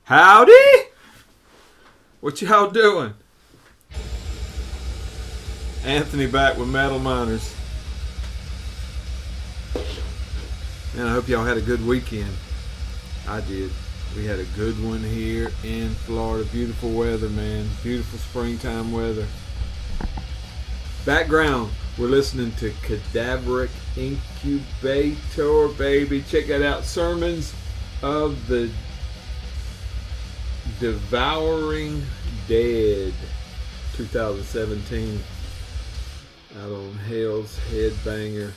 Howdy! What y'all doing? Anthony back with Metal Miners. Man, I hope y'all had a good weekend. I did. We had a good one here in Florida. Beautiful weather, man. Beautiful springtime weather. Background, we're listening to Cadaveric Incubator, baby. Check that out. Sermons of the Devouring Dead, 2017. Out on Hell's Headbanger.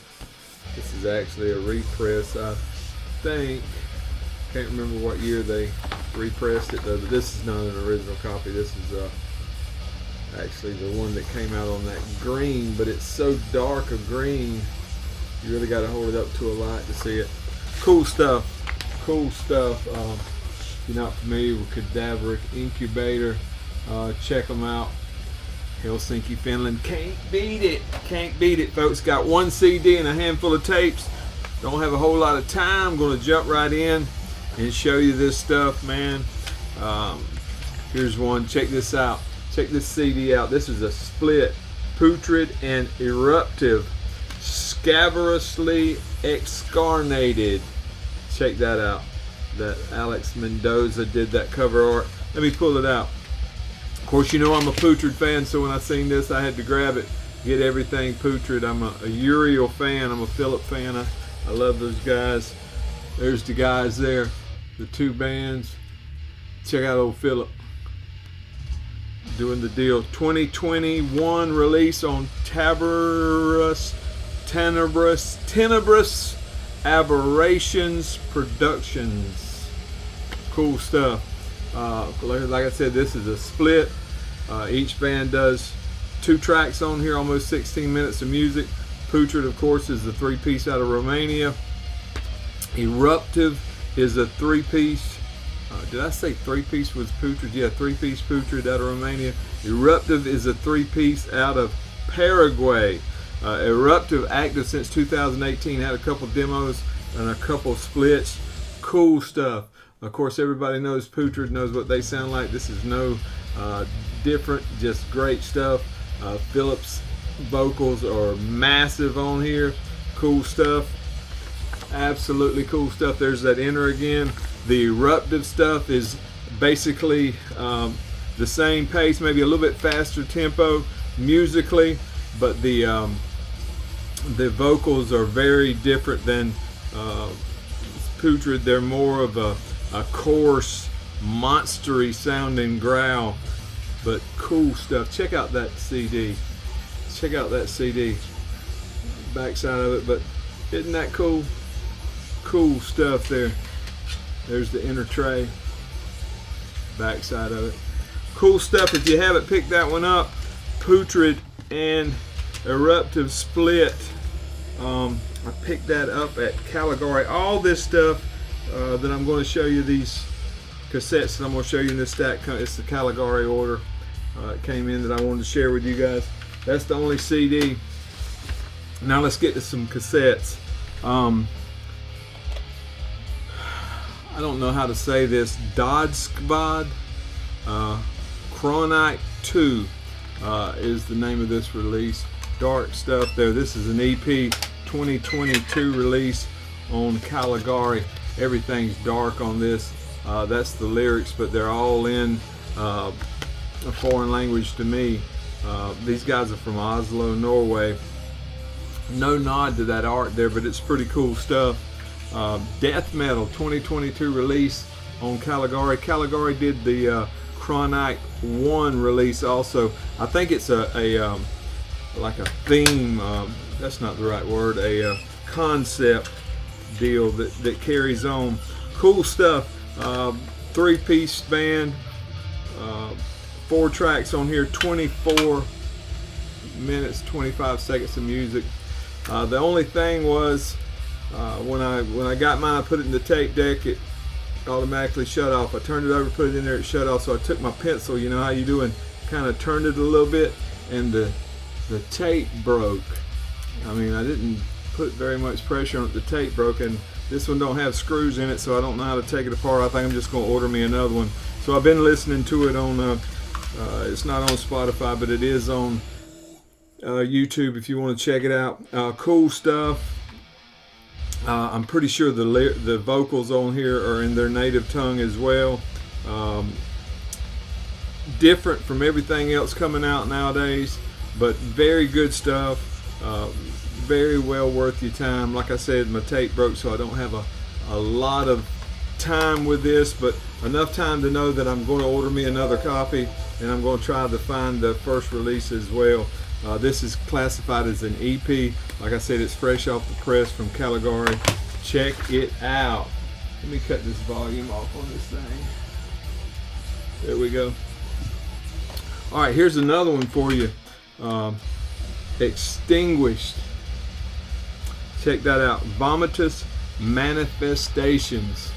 This is actually a repress, I think. Can't remember what year they repressed it though, but this is not an original copy. This is actually the one that came out on that green, but it's so dark a green, you really got to hold it up to a light to see it. Cool stuff. Cool stuff. If you're not familiar with Cadaveric Incubator, check them out. Helsinki, Finland. Can't beat it. Can't beat it, folks. Got one CD and a handful of tapes. Don't have a whole lot of time. I'm going to jump right in and show you this stuff, man. Here's one. Check this out. Check this CD out. This is a split. Putred and Eruptive. Scabrously Excarnated. Check that out. That Alex Mendoza did that cover art. Let me pull it out. Of course, you know I'm a Putred fan, so when I seen this, I had to grab it, get everything Putred. I'm a Uriel fan. I'm a Philip fan. I love those guys. There's the guys there, the two bands. Check out old Philip doing the deal. 2021 release on Tenebrous Aberrations Productions. Cool stuff. Like I said, this is a split. Each band does 2 tracks on here, almost 16 minutes of music. Putred, of course, is the 3-piece out of Romania. Eruptive is a 3-piece. Did I say 3-piece was Putred? Yeah, 3-piece Putred out of Romania. Eruptive is a 3-piece out of Paraguay. Eruptive, active since 2018, had a couple demos and a couple splits. Cool stuff. Of course, everybody knows Putred, knows what they sound like. This is no different, just great stuff. Philip's vocals are massive on here. Cool stuff. Absolutely cool stuff. There's that enter again. The Eruptive stuff is basically the same pace, maybe a little bit faster tempo musically, but the vocals are very different than Putred. They're more of a coarse, monstery sounding growl, but cool stuff. Check out that CD. Check out that CD. Backside of it, but isn't that cool? Cool stuff there. There's the inner tray. Backside of it. Cool stuff. If you haven't picked that one up, Putred and Eruptive split. I picked that up at Caligari. All this stuff that I'm going to show you, these cassettes that I'm going to show you in this stack, it's the Caligari order. It came in that I wanted to share with you guys. That's the only CD. Now let's get to some cassettes. I don't know how to say this. Dodskvad Kronike 2 is the name of this release. Dark stuff there. This is an EP 2022 release on Caligari. Everything's dark on this. That's the lyrics, but they're all in a foreign language to me. These guys are from Oslo, Norway. No nod to that art there, but it's pretty cool stuff. Death Metal 2022 release on Caligari. Caligari did the Kronike 1 release also. I think it's a like a theme, that's not the right word, a concept deal that carries on. Cool stuff. 3-piece band, 4 tracks on here, 24 minutes 25 seconds of music. The only thing was when I got mine, I put it in the tape deck, it automatically shut off. I turned it over, put it in there, it shut off. So I took my pencil, you know how you do, and kind of turned it a little bit, and the tape broke. I mean, I didn't put very much pressure on it. The tape broke, and This one don't have screws in it, so I don't know how to take it apart. I think I'm just going to order me another one. So I've been listening to it on, it's not on Spotify, but it is on YouTube if you want to check it out. Cool stuff. I'm pretty sure the vocals on here are in their native tongue as well. Different from everything else coming out nowadays, but very good stuff. Very well worth your time. Like I said, my tape broke, so I don't have a lot of time with this, but enough time to know that I'm going to order me another copy, and I'm going to try to find the first release as well. This is classified as an EP. Like I said, it's fresh off the press from Caligari. Check it out. Let me cut this volume off on this thing. There we go. All right, here's another one for you. Extinguished. Check that out. Vomitous Manifestations.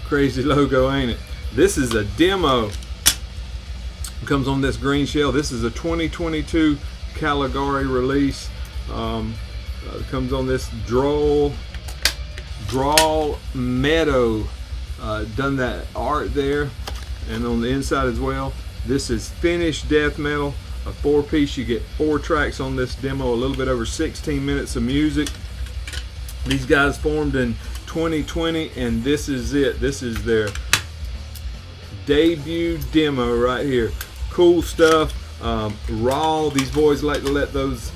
Crazy logo, ain't it? This is a demo. It comes on this green shell. This is a 2022 Caligari release. It comes on this Drawl Meadow. Done that art there, and on the inside as well. This is finished death metal, a 4-piece. You get 4 tracks on this demo, a little bit over 16 minutes of music. These guys formed in 2020, and this is it. This is their debut demo right here. Cool stuff. Raw. These boys like to let those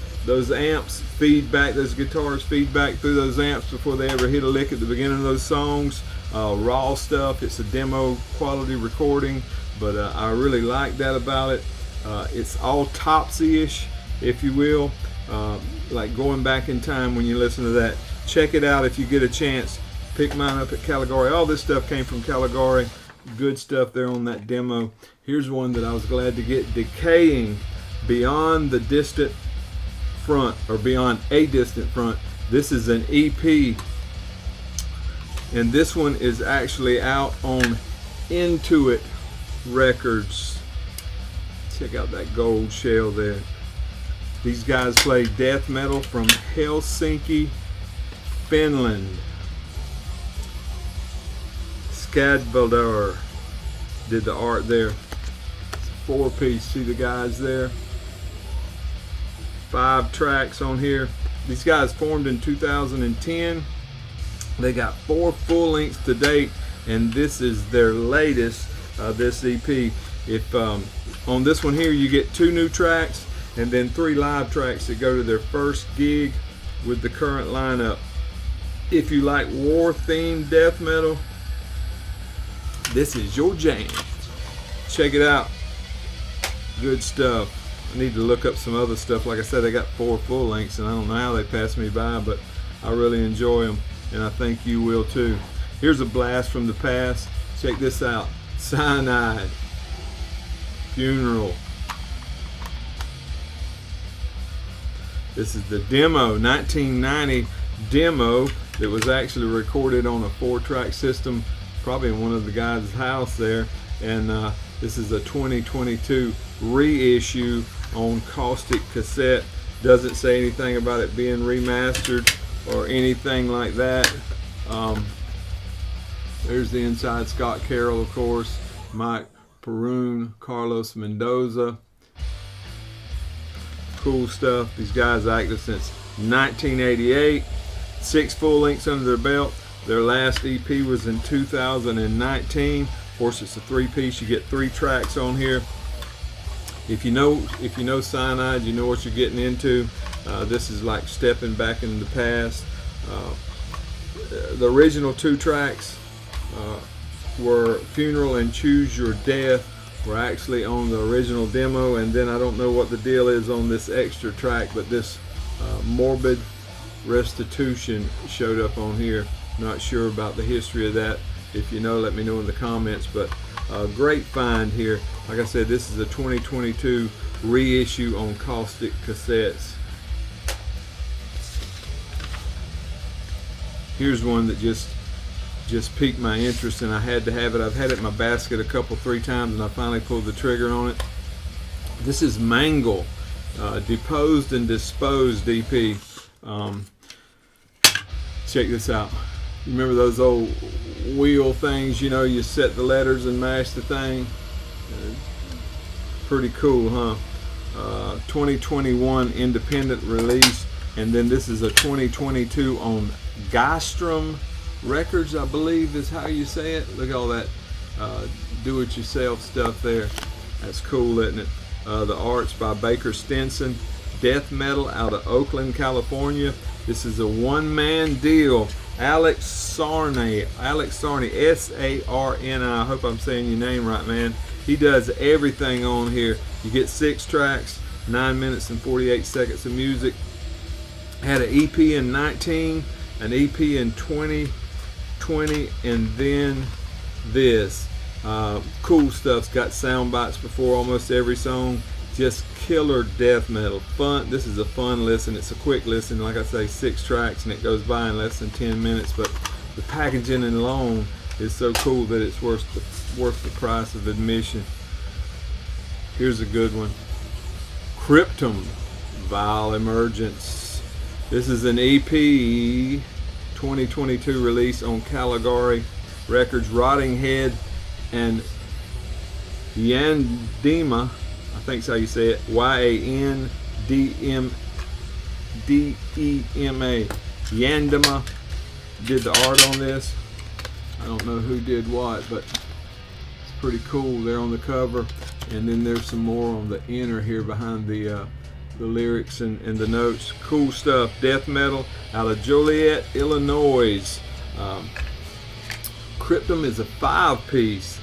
amps feed back, those guitars feed back through those amps before they ever hit a lick at the beginning of those songs. Raw stuff. It's a demo quality recording, but I really like that about it. It's autopsy-ish, if you will, like going back in time when you listen to that. Check it out if you get a chance. Pick mine up at Caligari. All this stuff came from Caligari. Good stuff there on that demo. Here's one that I was glad to get. Decaying, Beyond the Distant Front, or Beyond a Distant Front. This is an EP, and this one is actually out on Intuit Records. Check out that gold shell there. These guys play death metal from Helsinki, Finland. Scabrously did the art there. It's a 4-piece. See the guys there? 5 tracks on here. These guys formed in 2010. They got 4 full lengths to date, and this is their latest, this EP. If on this one here you get 2 new tracks and then 3 live tracks that go to their first gig with the current lineup. If you like war-themed death metal, this is your jam. Check it out. Good stuff. I need to look up some other stuff. Like I said, I got 4 full lengths, and I don't know how they passed me by, but I really enjoy them, and I think you will too. Here's a blast from the past. Check this out. Cianide. Funeral. This is the demo, 1990 demo that was actually recorded on a 4-track system, probably in one of the guys' house there. And this is a 2022 reissue on caustic cassette. Doesn't say anything about it being remastered or anything like that. There's the inside. Scott Carroll, of course, Mike Perun, Carlos Mendoza. Cool stuff. These guys are active since 1988. 6 full lengths under their belt. Their last EP was in 2019. Of course, it's a 3-piece. You get 3 tracks on here. If you know Cianide, you know what you're getting into. This is like stepping back in the past. The original 2 tracks were Funeral and Choose Your Death, were actually on the original demo, and then I don't know what the deal is on this extra track, but this Morbid Restitution showed up on here. Not sure about the history of that. If you know, let me know in the comments, but great find here. Like I said, this is a 2022 reissue on caustic cassettes. Here's one that just piqued my interest, and I had to have it. I've had it in my basket a couple, 3 times, and I finally pulled the trigger on it. This is Mangle, Deposed and Disposed EP. Check this out. You remember those old wheel things, you know, you set the letters and mash the thing? Pretty cool, huh? 2021 independent release, and then this is a 2022 on Gastrum Records, I believe is how you say it. Look at all that do-it-yourself stuff there. That's cool, isn't it? The art's by Baker Stinson. Death metal out of Oakland, California. This is a one-man deal. Alex Sarney, S-A-R-N-I. I hope I'm saying your name right, man. He does everything on here. You get 6 tracks, 9 minutes and 48 seconds of music. Had an EP in 19, an EP in 2020, and then this. Cool stuff's got sound bites before almost every song. Just killer death metal. Fun. This is a fun listen. It's a quick listen. Like I say, 6 tracks, and it goes by in less than 10 minutes. But the packaging alone is so cool that it's worth the price of admission. Here's a good one. Cryptum, Vile Emergence. This is an EP 2022 release on Caligari Records. Rotting Head and Yandema, I think's how you say it, Y-A-N-D-M-D-E-M-A. Yandema did the art on this. I don't know who did what, but it's pretty cool. They're on the cover, and then there's some more on the inner here behind the lyrics and the notes. Cool stuff. Death metal out of Joliet, Illinois. Cryptum is a 5-piece.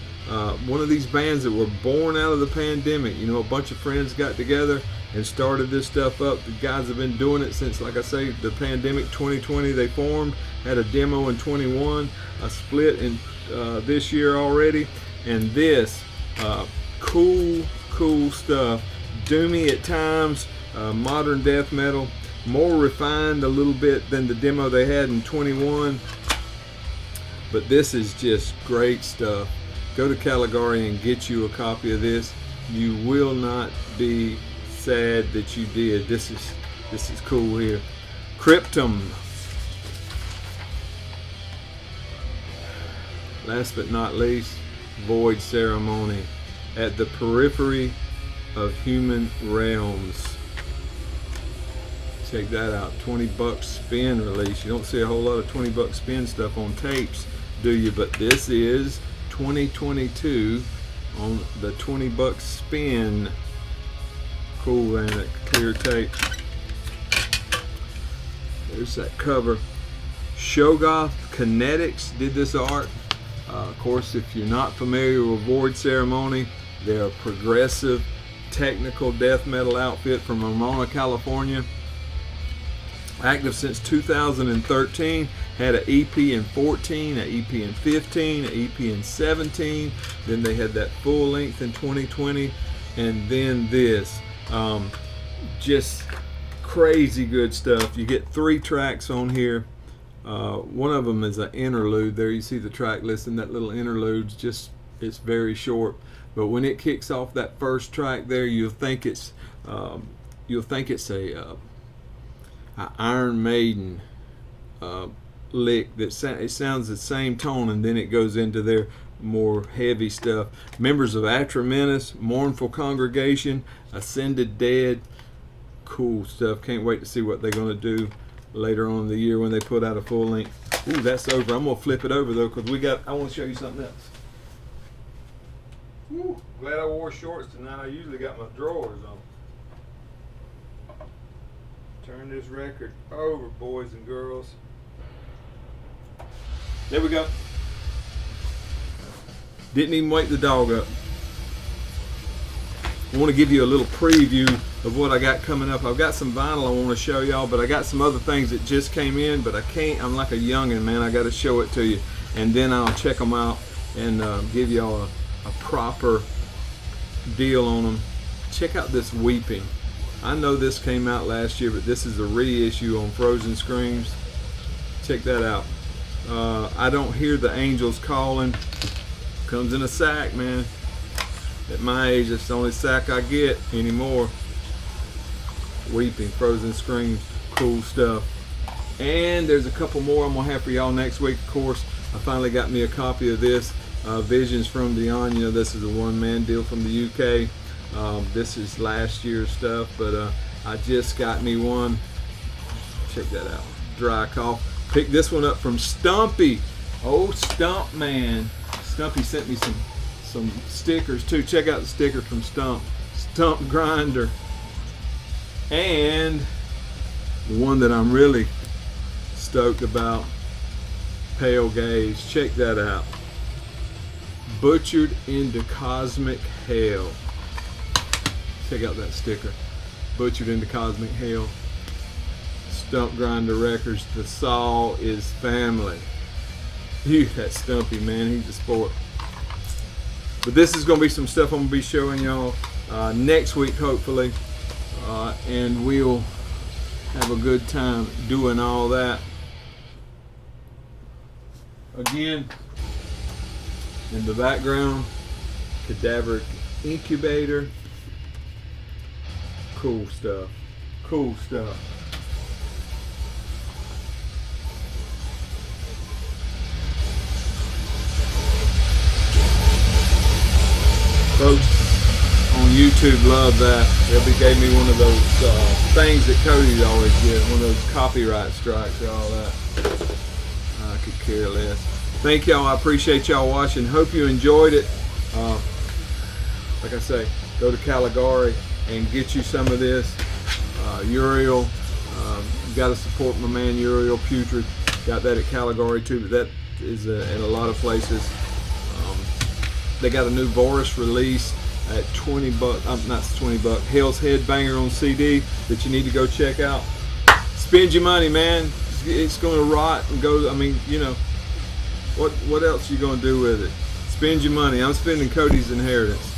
One of these bands that were born out of the pandemic. You know, a bunch of friends got together and started this stuff up. The guys have been doing it since, like I say, the pandemic. 2020 they formed, had a demo in 21, a split in this year already, and this cool stuff. Doomy at times, modern death metal, more refined a little bit than the demo they had in 21, but this is just great stuff. Go to Caligari and get you a copy of this. You will not be sad that you did. This is cool here. Cryptum. Last but not least, VoidCeremony at the Periphery of Human Realms. Check that out. $20 spin release. You don't see a whole lot of $20 spin stuff on tapes, do you? But this is 2022 on the $20 spin. Cool, and that clear tape. There's that cover. Shogoth Kinetics did this art. Of course, if you're not familiar with VoidCeremony, they're a progressive technical death metal outfit from Ramona, California. Active since 2013. Had an EP in 14, an EP in 15, an EP in 17. Then they had that full length in 2020, and then this. Just crazy good stuff. You get 3 tracks on here. One of them is an interlude. There you see the track list, and that little interlude's just, it's very short. But when it kicks off that first track there, you'll think it's a Iron Maiden lick that it sounds the same tone, and then it goes into their more heavy stuff. Members of Atramentus, Mournful Congregation, Ascended Dead. Cool stuff. Can't wait to see what they're going to do later on in the year when they put out a full length. Ooh, that's over. I'm going to flip it over though, because I want to show you something else. Ooh, glad I wore shorts tonight. I usually got my drawers on. Turn this record over, boys and girls. There we go. Didn't even wake the dog up. I want to give you a little preview of what I got coming up. I've got some vinyl I want to show y'all, but I got some other things that just came in, but I can't. I'm like a youngin', man. I got to show it to you, and then I'll check them out and give y'all a proper deal on them. Check out this Weeping. I know this came out last year, but this is a reissue on Frozen Screams. Check that out. I Don't Hear the Angels Calling. Comes in a sack, man. At my age, that's the only sack I get anymore. Weeping, Frozen Screams, cool stuff. And there's a couple more I'm gonna have for y'all next week. Of course, I finally got me a copy of this Visions from Beyond. You know, this is a one-man deal from the UK. This is last year's stuff, but I just got me one. Check that out. Dry Cough. Picked this one up from Stumpy. Oh, Stump man. Stumpy sent me some stickers too. Check out the sticker from Stump. Stump Grinder. And the one that I'm really stoked about, Pale Gaze. Check that out. Butchered into Cosmic Hell. Check out that sticker. Butchered into Cosmic Hell. Stump Grinder Records. The Saw is family. Phew, that Stumpy, man, he's a sport. But this is going to be some stuff I'm going to be showing y'all next week, hopefully. And we'll have a good time doing all that. Again, in the background, Cadaveric Incubator. Cool stuff. Cool stuff. Folks on YouTube love that. They gave me one of those things that Cody's always get, one of those copyright strikes and all that. I could care less. Thank y'all. I appreciate y'all watching. Hope you enjoyed it. Like I say, go to Caligari and get you some of this. Uriel. You got to support my man Uriel Putred. Got that at Caligari too, but that is in a lot of places. They got a new Voris release at $20. Not $20. Hell's Headbanger on CD that you need to go check out. Spend your money, man. It's going to rot and go. I mean, you know, what else you going to do with it? Spend your money. I'm spending Cody's inheritance.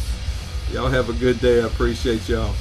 Y'all have a good day. I appreciate y'all.